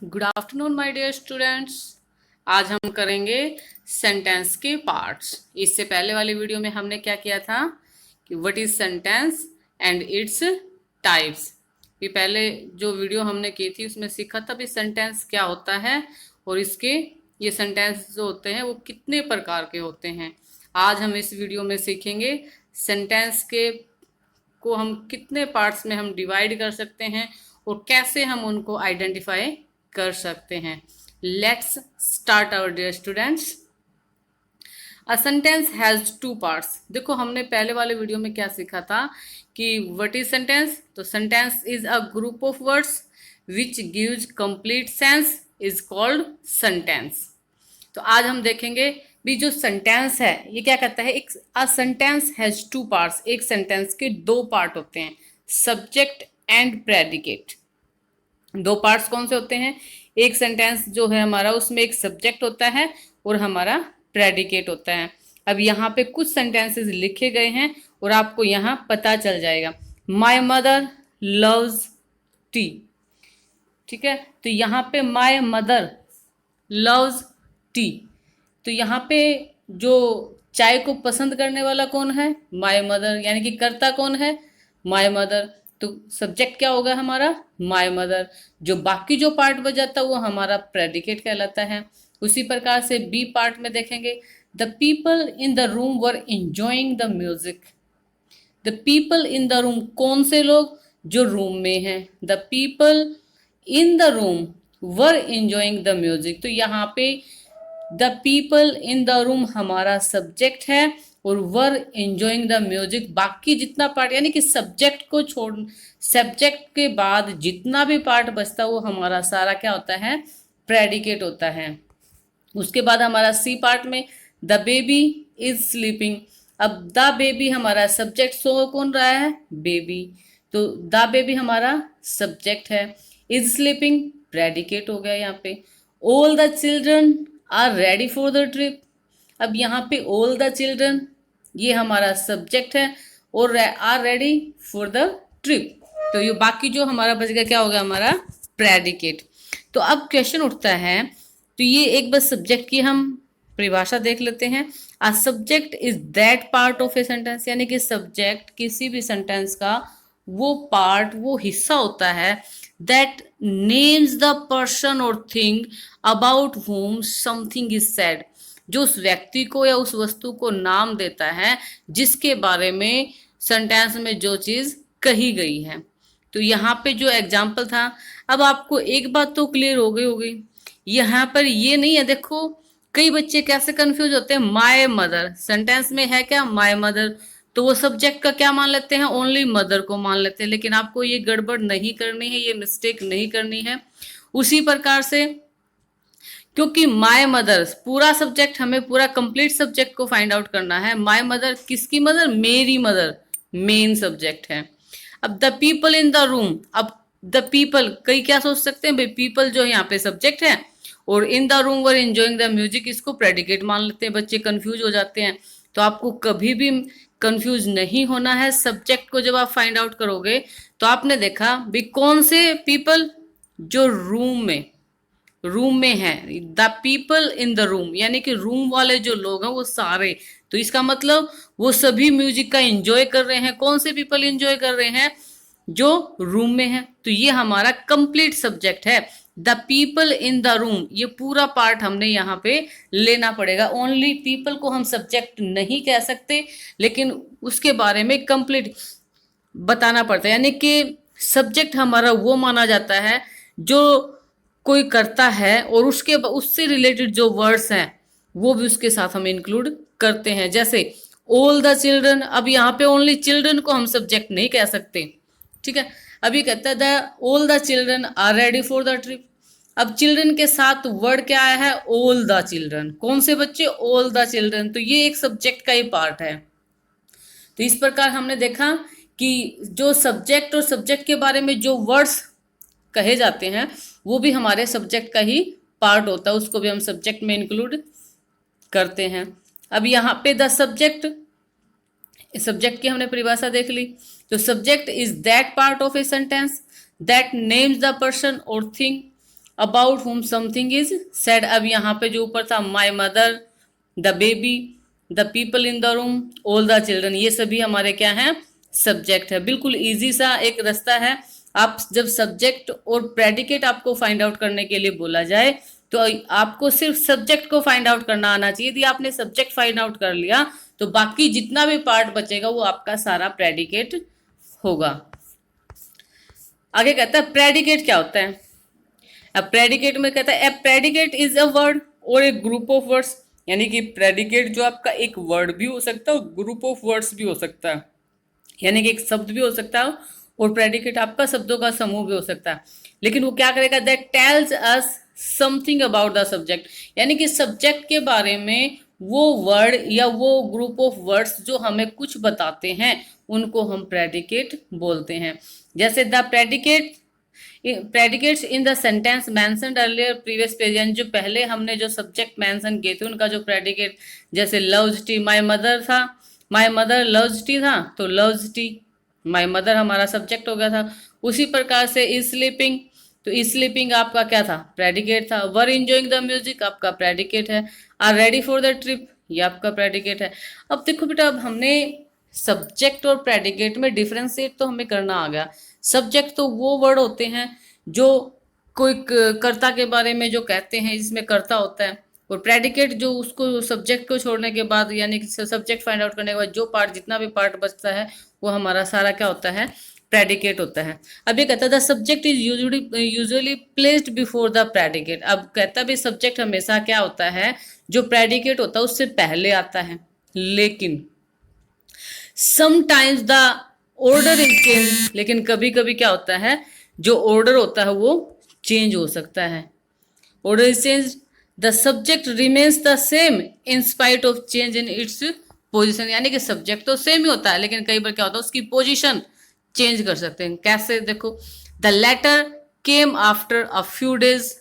Good afternoon my dear students. आज हम करेंगे सेंटेंस के पार्ट्स। इससे पहले वाली वीडियो में हमने क्या किया था कि what is sentence and its types. ये पहले जो वीडियो हमने की थी उसमें सीखा था भी सेंटेंस क्या होता है और इसके ये सेंटेंस जो होते हैं वो कितने प्रकार के होते हैं। आज हम इस वीडियो में सीखेंगे सेंटेंस के को हम कितने पार्ट्स में हम डिवाइड कर सकते हैं और कैसे हम उनको आइडेंटिफाई कर सकते हैं। Let's start our dear students. A sentence has two parts. देखो हमने पहले वाले वीडियो में क्या सीखा था कि व्हाट इज सेंटेंस। तो sentence is a group of words which gives complete sense is called sentence. तो आज हम देखेंगे भी जो सेंटेंस है ये क्या कहता है। एक अ सेंटेंस हैज टू पार्ट्स। एक सेंटेंस के दो पार्ट होते हैं, सब्जेक्ट एंड प्रेडिकेट। दो पार्ट्स कौन से होते हैं? एक सेंटेंस जो है हमारा उसमें एक सब्जेक्ट होता है और हमारा प्रेडिकेट होता है। अब यहाँ पे कुछ सेंटेंसेस लिखे गए हैं और आपको यहाँ पता चल जाएगा। माई मदर लव्स टी, ठीक है। तो यहाँ पे माई मदर लव्स टी, तो यहाँ पे जो चाय को पसंद करने वाला कौन है? माय मदर, यानी कि करता कौन है? My mother. तो सब्जेक्ट क्या होगा हमारा? My mother. जो बाकी जो पार्ट बजाता है वो हमारा प्रेडिकेट कहलाता है। उसी प्रकार से बी पार्ट में देखेंगे, the people in the room were enjoying the music. The people in the room, कौन से लोग? जो रूम में हैं। The people in the room were enjoying the music. तो यहाँ पे the people in the room हमारा सब्जेक्ट है और वर एंजॉइंग द म्यूजिक बाकी जितना पार्ट, यानी कि सब्जेक्ट को छोड़, सब्जेक्ट के बाद जितना भी पार्ट बचता है वो हमारा सारा क्या होता है? प्रेडिकेट होता है। उसके बाद हमारा सी पार्ट में द बेबी इज स्लीपिंग। अब द बेबी हमारा सब्जेक्ट, सो कौन रहा है? बेबी। तो द बेबी हमारा सब्जेक्ट है। इज स्लीपिंग प्रेडिकेट हो गया यहाँ पे। All the children are ready for the trip. अब यहाँ पे ऑल द चिल्ड्रन ये हमारा सब्जेक्ट है और are ready for the trip. तो ये बाकी जो हमारा बच गया क्या होगा? हमारा प्रेडिकेट। तो अब क्वेश्चन उठता है, तो ये एक बस सब्जेक्ट की हम परिभाषा देख लेते हैं। A subject is that part of a sentence, यानी कि सब्जेक्ट किसी भी सेंटेंस का वो पार्ट, वो हिस्सा होता है दैट नेम्स द पर्सन और thing about whom something is said। जो उस व्यक्ति को या उस वस्तु को नाम देता है जिसके बारे में सेंटेंस में जो चीज कही गई है। तो यहाँ पे जो एग्जाम्पल था, अब आपको एक बात तो क्लियर हो गई होगी, यहाँ पर ये नहीं है। देखो कई बच्चे कैसे कंफ्यूज होते हैं, माय मदर सेंटेंस में है क्या? माय मदर, तो वो सब्जेक्ट का क्या मान लेते हैं? ओनली मदर को मान लेते हैं। लेकिन आपको ये गड़बड़ नहीं करनी है, ये मिस्टेक नहीं करनी है। उसी प्रकार से क्योंकि माय मदर पूरा सब्जेक्ट, हमें पूरा कंप्लीट सब्जेक्ट को फाइंड आउट करना है। माय मदर किसकी मदर? मेरी मदर मेन सब्जेक्ट है। अब the people in the room, अब द पीपल, कई क्या सोच सकते हैं भाई, पीपल जो यहाँ पे सब्जेक्ट है और इन the room were enjoying the music इसको प्रेडिकेट मान लेते हैं। बच्चे कंफ्यूज हो जाते हैं। तो आपको कभी भी कंफ्यूज नहीं होना है। सब्जेक्ट को जब आप फाइंड आउट करोगे तो आपने देखा भी कौन से पीपल, जो रूम में है, the people in the room, यानी कि रूम वाले जो लोग हैं वो सारे। तो इसका मतलब वो सभी म्यूजिक का एंजॉय कर रहे हैं। कौन से पीपल एंजॉय कर रहे हैं? जो रूम में है। तो ये हमारा कंप्लीट सब्जेक्ट है। The people in the room, ये पूरा पार्ट हमने यहाँ पे लेना पड़ेगा। ओनली पीपल को हम सब्जेक्ट नहीं कह सकते, लेकिन उसके बारे में कंप्लीट बताना पड़ता है। यानी कि सब्जेक्ट हमारा वो माना जाता है जो कोई करता है और उसके उससे रिलेटेड जो वर्ड्स हैं वो भी उसके साथ हम इंक्लूड करते हैं। जैसे ऑल द चिल्ड्रन, अब यहाँ पे ओनली चिल्ड्रन को हम सब्जेक्ट नहीं कह सकते, ठीक है। अभी कहता है the all the children are ready for the trip. अब चिल्ड्रन के साथ वर्ड क्या आया है? All the children. कौन से बच्चे? All the children. तो ये एक सब्जेक्ट का ही पार्ट है। तो इस प्रकार हमने देखा कि जो सब्जेक्ट और सब्जेक्ट के बारे में जो वर्ड्स कहे जाते हैं वो भी हमारे सब्जेक्ट का ही पार्ट होता है, उसको भी हम सब्जेक्ट में इंक्लूड करते हैं। अब यहाँ पे द सब्जेक्ट, सब्जेक्ट की हमने परिभाषा देख ली। तो subject is that part of a sentence that names the person और thing about whom something is said. अब यहाँ पे जो ऊपर था my mother, the baby, the people in the room, all the children, ये सभी हमारे क्या हैं, सब्जेक्ट है। बिल्कुल इजी सा एक रास्ता है। आप जब सब्जेक्ट और प्रेडिकेट आपको फाइंड आउट करने के लिए बोला जाए तो आपको सिर्फ सब्जेक्ट को फाइंड आउट करना आना चाहिए। यदि आपने सब्जेक्ट फाइंड आउट कर लिया तो बाकी जितना भी पार्ट बचेगा वो आपका सारा प्रेडिकेट होगा। आगे कहता है प्रेडिकेट क्या होता है। अब प्रेडिकेट में कहता है ए प्रेडिकेट इज अ वर्ड और एक ग्रुप ऑफ वर्ड्स, यानी कि प्रेडिकेट जो आपका एक वर्ड भी हो सकता है और ग्रुप ऑफ वर्ड्स भी हो सकता है, यानी कि एक शब्द भी हो सकता है और प्रेडिकेट आपका शब्दों का समूह भी हो सकता है। लेकिन वो क्या करेगा, that tells us something about the subject, यानी कि सब्जेक्ट के बारे में वो वर्ड या वो ग्रुप ऑफ वर्ड्स जो हमें कुछ बताते हैं उनको हम प्रेडिकेट बोलते हैं। जैसे the predicates in the sentence mentioned earlier previous page, यानी जो पहले हमने जो सब्जेक्ट मेंशन किए थे उनका जो प्रेडिकेट, जैसे लव्स टी, माय मदर था, माय मदर लव्स टी था तो लव्स टी, माय मदर हमारा सब्जेक्ट हो गया था। उसी प्रकार से इज स्लीपिंग, तो इज स्लीपिंग आपका क्या था, प्रेडिकेट था। वर एंजॉयिंग द म्यूजिक आपका प्रेडिकेट है। Are ready for the trip ये आपका प्रेडिकेट है। अब देखो बेटा, अब हमने सब्जेक्ट और प्रेडिकेट में डिफरेंशिएट तो हमें करना आ गया। सब्जेक्ट तो वो वर्ड होते हैं जो कोई कर्ता के बारे में जो कहते हैं जिसमें कर्ता होता है, और प्रेडिकेट जो उसको सब्जेक्ट को छोड़ने के बाद यानी कि सब्जेक्ट फाइंड आउट करने के बाद जो पार्ट जितना भी पार्ट बचता है वो हमारा सारा क्या होता है, प्रेडिकेट होता है। अब ये कहता है the subject is usually placed before the predicate. अब कहता भी सब्जेक्ट हमेशा क्या होता है, जो प्रेडिकेट होता है उससे पहले आता है, लेकिन sometimes the order is change, लेकिन कभी कभी क्या होता है, जो ऑर्डर होता है वो चेंज हो सकता है। Order is change, the subject remains the same in spite of change in its position, यानी कि सब्जेक्ट तो सेम ही होता है लेकिन कई बार क्या होता है उसकी पोजिशन चेंज कर सकते हैं। कैसे, देखो the letter came after a few days,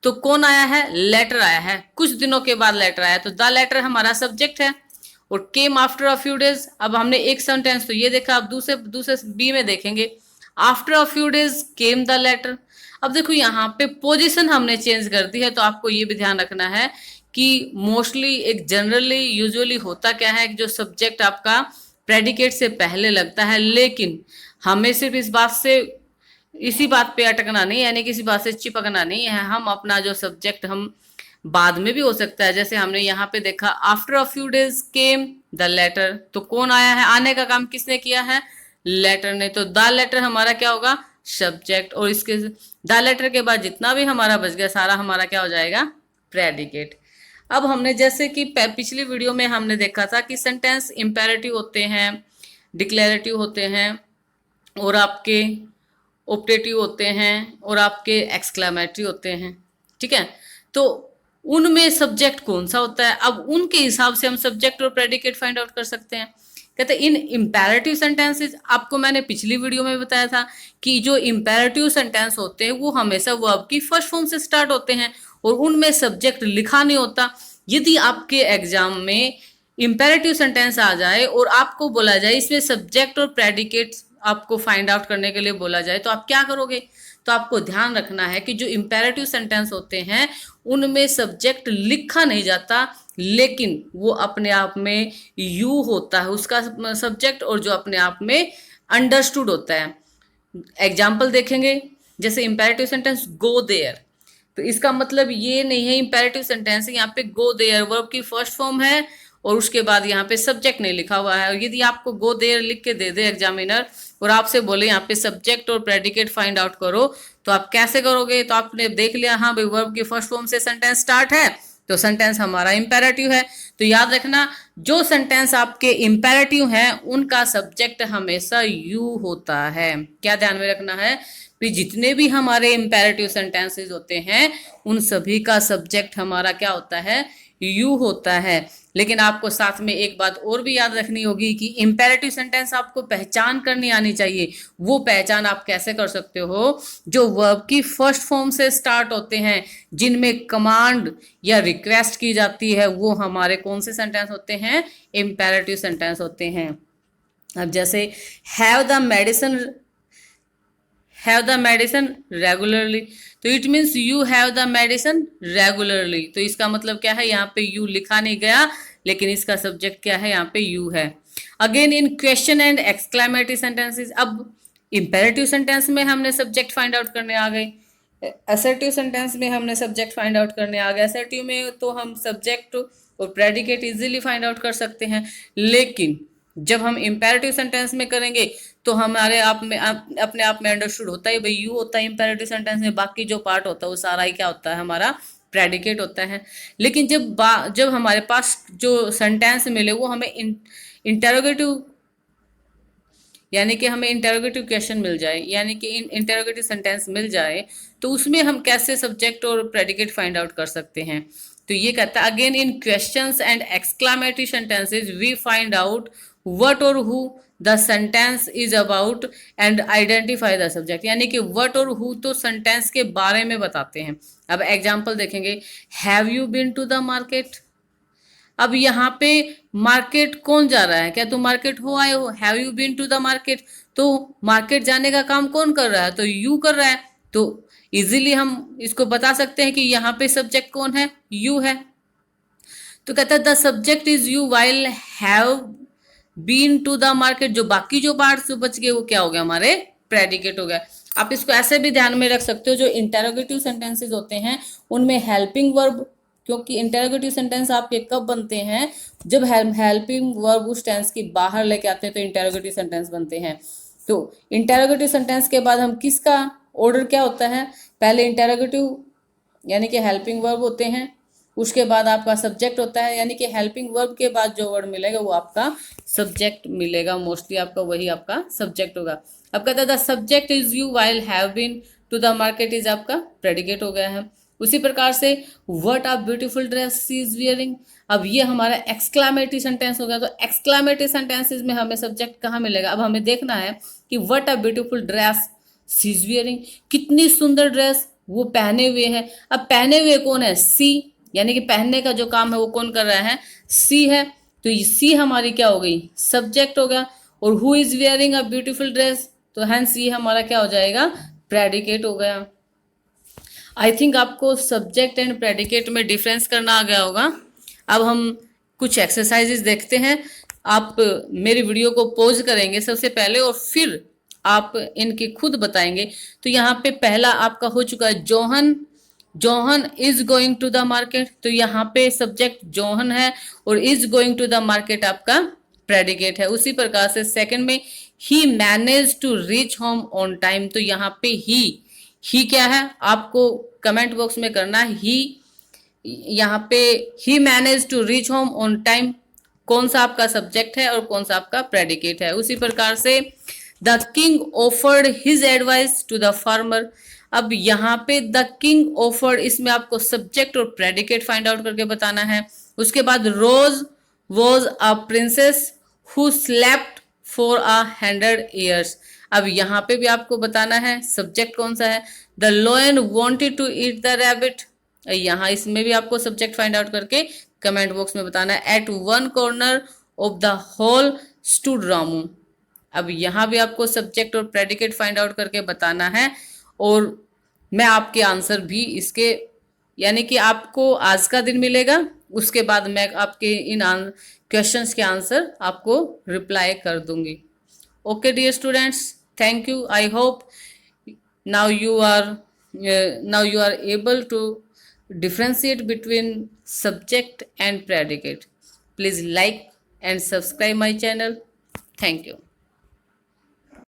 तो कौन आया है, लेटर आया है, कुछ दिनों के बाद लेटर आया, तो द लेटर हमारा सब्जेक्ट है। और केम आफ्टर अ फ्यू डेज, अब हमने एक सेंटेंस तो ये देखा, अब दूसरे बी में देखेंगे after a few days came the letter. अब देखो यहाँ पे पोजीशन हमने चेंज कर दी है, तो आपको ये भी ध्यान रखना है कि मोस्टली एक जनरली यूजुअली होता क्या है कि जो सब्जेक्ट आपका प्रेडिकेट से पहले लगता है, लेकिन हमें सिर्फ इसी बात पे अटकना नहीं, यानी किसी बात से चिपकना नहीं है। हम अपना जो सब्जेक्ट हम बाद में भी हो सकता है, जैसे हमने यहाँ पे देखा after a few days came the letter, तो कौन आया है, आने का काम किसने किया है, लेटर ने, तो द लेटर हमारा क्या होगा, सब्जेक्ट, और इसके द लेटर के बाद जितना भी हमारा बच गया सारा हमारा क्या हो जाएगा, प्रेडिकेट। अब हमने जैसे कि पिछली वीडियो में हमने देखा था कि सेंटेंस इंपेरेटिव होते हैं, डिक्लेरेटिव होते हैं, और आपके ऑप्टेटिव होते हैं, और आपके एक्सक्लेमेटरी होते हैं, ठीक है। तो उनमें सब्जेक्ट कौन सा होता है, अब उनके हिसाब से हम सब्जेक्ट और प्रेडिकेट फाइंड आउट कर सकते हैं। कहते हैं इन इंपेरेटिव सेंटेंसेस, आपको मैंने पिछली वीडियो में बताया था कि जो इंपेरेटिव सेंटेंस होते हैं वो हमेशा वर्ब की फर्स्ट फॉर्म से स्टार्ट होते हैं और उनमें सब्जेक्ट लिखा नहीं होता। यदि आपके एग्जाम में इंपेरेटिव सेंटेंस आ जाए और आपको बोला जाए इसमें सब्जेक्ट और प्रेडिकेट आपको फाइंड आउट करने के लिए बोला जाए तो आप क्या करोगे, तो आपको ध्यान रखना है कि जो इंपेरेटिव सेंटेंस होते हैं उनमें सब्जेक्ट लिखा नहीं जाता, लेकिन वो अपने आप में यू होता है उसका सब्जेक्ट, और जो अपने आप में अंडरस्टूड होता है। एग्जाम्पल देखेंगे, जैसे इंपेरेटिव सेंटेंस गो देयर, तो इसका मतलब ये नहीं है इंपेरेटिव सेंटेंस है, यहाँ पे गो देयर वर्ब की फर्स्ट फॉर्म है और उसके बाद यहाँ पे सब्जेक्ट नहीं लिखा हुआ है। और यदि आपको गो देयर लिख के दे दे एग्जामिनर और आपसे बोले यहाँ पे सब्जेक्ट और प्रेडिकेट फाइंड आउट करो, तो आप कैसे करोगे, तो आपने देख लिया हाँ भाई वर्ब की फर्स्ट फॉर्म से सेंटेंस स्टार्ट है तो सेंटेंस हमारा इंपेरेटिव है। तो याद रखना जो सेंटेंस आपके इंपेरेटिव हैं उनका सब्जेक्ट हमेशा यू होता है। क्या ध्यान में रखना है कि जितने भी हमारे इंपेरेटिव सेंटेंसेस होते हैं उन सभी का सब्जेक्ट हमारा क्या होता है, यू होता है। लेकिन आपको साथ में एक बात और भी याद रखनी होगी कि इंपेरेटिव सेंटेंस आपको पहचान करनी आनी चाहिए। वो पहचान आप कैसे कर सकते हो, जो वर्ब की फर्स्ट फॉर्म से स्टार्ट होते हैं, जिनमें कमांड या रिक्वेस्ट की जाती है, वो हमारे कौन से सेंटेंस होते हैं, इंपेरेटिव सेंटेंस होते हैं। अब जैसे have have the medicine regularly, तो it means you have the medicine regularly. तो इसका मतलब क्या है, यहाँ पे यू लिखा नहीं गया, लेकिन इसका सब्जेक्ट क्या है, यहाँ पे यू है। Again in question and exclamatory sentences, अब इंपेरेटिव सेंटेंस में हमने सब्जेक्ट फाइंड आउट करने आ गए, असर्टिव सेंटेंस में हमने सब्जेक्ट फाइंड आउट करने आ गए। असर्टिव में तो हम सब्जेक्ट और प्रेडिकेट इजीली फाइंड आउट कर सकते हैं, लेकिन जब हम इंपेरेटिव सेंटेंस में करेंगे तो हमारे आप में अपने आप में अंडरस्टूड होता है भाई यू होता है इंपेरेटिव सेंटेंस में, बाकी जो पार्ट होता है वो सारा ही क्या होता है, हमारा प्रेडिकेट होता है। लेकिन जब हमारे पास जो सेंटेंस मिले वो हमें इंटेरोगेटिव, यानी कि हमें इंटेरोगेटिव क्वेश्चन मिल जाए, यानी कि इंटेरोगेटिव सेंटेंस मिल जाए, तो उसमें हम कैसे सब्जेक्ट और प्रेडिकेट फाइंड आउट कर सकते हैं। तो ये कहता है again in questions and exclamatory sentences we find out what और who the sentence is about and identify the subject, यानी कि व्हाट और हु तो सेंटेंस के बारे में बताते हैं। अब एग्जाम्पल देखेंगे, have you been to the market. अब यहाँ पे मार्केट कौन जा रहा है, क्या तुम मार्केट हो आए हो, have you been to the market, तो मार्केट जाने का काम कौन कर रहा है, तो यू कर रहा है। तो इजीली हम इसको बता सकते हैं कि यहाँ पे सब्जेक्ट कौन है, यू है। तो कहता है the subject is you while have been to the market, जो बाकी जो पार्ट्स बच गए वो क्या हो गया, हमारे प्रेडिकेट हो गया। आप इसको ऐसे भी ध्यान में रख सकते हो, जो इंटेरोगेटिव सेंटेंसेस होते हैं उनमें हेल्पिंग वर्ब, क्योंकि इंटेरोगेटिव सेंटेंस आपके कब बनते हैं, जब हेल्पिंग वर्ब उस टेंस की बाहर लेके आते हैं तो इंटेरोगेटिव सेंटेंस बनते हैं। तो इंटेरोगेटिव सेंटेंस के बाद हम किसका ऑर्डर क्या होता है, पहले इंटेरोगेटिव यानी कि हेल्पिंग वर्ब होते हैं, उसके बाद आपका सब्जेक्ट होता है, यानी कि हेल्पिंग वर्ब के बाद जो वर्ड मिलेगा वो आपका सब्जेक्ट मिलेगा, मोस्टली आपका वही आपका सब्जेक्ट होगा। अब कहता है the subject is you while have been to the market इज आपका प्रेडिकेट हो गया है। उसी प्रकार से what a beautiful dress she is wearing, अब ये हमारा एक्सक्लेमेटरी सेंटेंस हो गया। तो एक्सक्लेमेटरी सेंटेंसेस में हमें सब्जेक्ट कहाँ मिलेगा, अब हमें देखना है कि what a beautiful dress she is wearing, कितनी सुंदर ड्रेस वो पहने हुए है। अब पहने हुए कौन है, सी, यानी कि पहनने का जो काम है वो कौन कर रहा है, सी है। तो सी हमारी क्या हो गई, सब्जेक्ट हो गया। और who is wearing a beautiful dress, तो हेंस ये हमारा क्या हो जाएगा, प्रेडिकेट हो गया। आई थिंक आपको सब्जेक्ट एंड प्रेडिकेट में डिफरेंस करना आ गया होगा। अब हम कुछ एक्सरसाइजेस देखते हैं। आप मेरी वीडियो को पॉज करेंगे सबसे पहले और फिर आप इनके खुद बताएंगे। तो यहाँ पे पहला आपका हो चुका है, John is going to the market, तो यहाँ पे सब्जेक्ट जोहन है और is going to the market आपका प्रेडिकेट है। उसी प्रकार से सेकंड में ही manage to reach home on time, तो यहाँ पे ही क्या है आपको कमेंट बॉक्स में करना है। ही यहाँ पे ही manage to reach home on time कौन सा आपका सब्जेक्ट है और कौन सा आपका प्रेडिकेट है। उसी प्रकार से the king offered his advice to the farmer, अब यहाँ पे द किंग ऑफर्ड, इसमें आपको सब्जेक्ट और प्रेडिकेट फाइंड आउट करके बताना है। उसके बाद Rose was a princess who slept for 100 years, अब यहाँ पे भी आपको बताना है सब्जेक्ट कौन सा है। The lion wanted to eat the rabbit, यहाँ इसमें भी आपको सब्जेक्ट फाइंड आउट करके कमेंट बॉक्स में बताना है। At one corner of the hall stood Ramu, अब यहाँ भी आपको सब्जेक्ट और प्रेडिकेट फाइंड आउट करके बताना है। और मैं आपके आंसर भी इसके, यानी कि आपको आज का दिन मिलेगा, उसके बाद मैं आपके इन क्वेश्चंस के आंसर आपको रिप्लाई कर दूंगी। Okay dear students, thank you. I hope now you are able to differentiate between subject and predicate. Please like and subscribe my channel. Thank you.